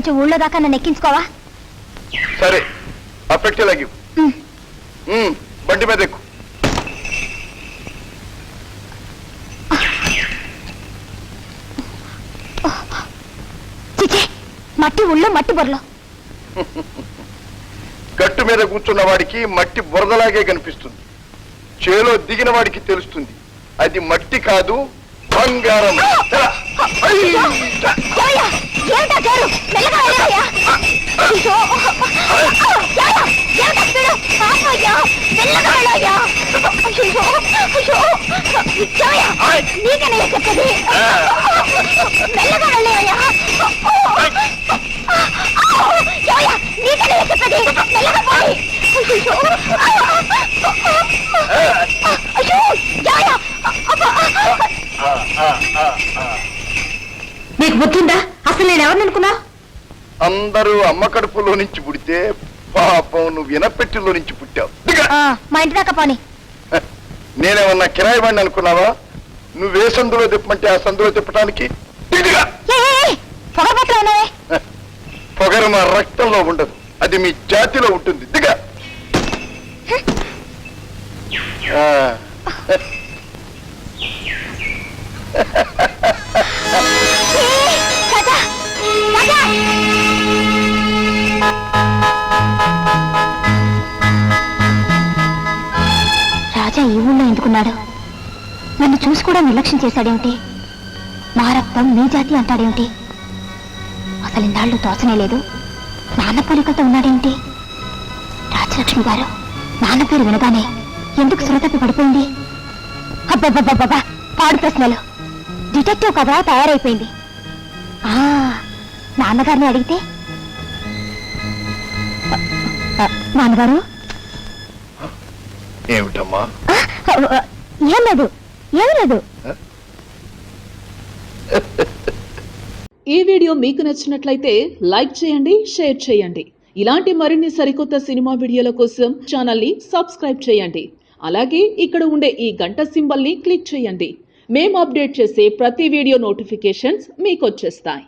నుంచి ఊళ్ళో దాకా నన్ను ఎక్కించుకోవా? సరే, ఆ పెట్టేలాగి బండి మీద ఎక్కు. చిచే, మట్టి ఊళ్ళో మట్టి బొరలో. గట్టు మీద కూర్చున్న వాడికి మట్టి బురదలాగే కనిపిస్తుంది. చేలో దిగిన వాడికి తెలుస్తుంది అది మట్టి కాదు, బంగారం. నీకు బుద్ధిందా? అసలు నేను ఎవరిని అనుకున్నా? అందరూ అమ్మ కడుపులో నుంచి పుడితే పాపం నువ్వు వినపెట్టిలో నుంచి పుట్టావు. మా ఇంటి దాకా పోనీ. నేనేమన్నా కిరాయి బండి అనుకున్నావా? నువ్వే సందులో తిప్పమంటే ఆ సందులో తిప్పడానికి. పొగరు మా రక్తంలో ఉండదు, అది మీ జాతిలో ఉంటుంది. దిగా. రాజా ఈ ఊళ్ళో ఎందుకున్నాడు? నన్ను చూసి కూడా నిర్లక్ష్యం చేశాడేమిటి? మా రక్తం మీ జాతి అంటాడేమిటి? అసలు ఇన్నాళ్ళు తోచనే లేదు. నాన్న పోలికలతో ఉన్నాడేమిటి? రాజలక్ష్మి గారు నాన్న పేరు వినగానే ఎందుకు సురతప్పి పడిపోయింది? అబ్బబ్బబ్బబ్బా, పాడు ప్రశ్నలు. డిటెక్టివ్ కథ తయారైపోయింది. నాన్నగారిని అడిగితే, నాన్నగారు ఏమిటమ్మా? ఏం లేదు, ఏం లేదు. ఈ వీడియో మీకు నచ్చినట్లయితే లైక్ చేయండి, షేర్ చేయండి. ఇలాంటి మరిన్ని సరికొత్త సినిమా వీడియోల కోసం ఛానల్ ని సబ్స్క్రైబ్ చేయండి. అలాగే ఇక్కడ ఉండే ఈ గంట సింబల్ ని క్లిక్ చేయండి. మేము అప్డేట్ చేసే ప్రతి వీడియో నోటిఫికేషన్స్ మీకు వచ్చేస్తాయి.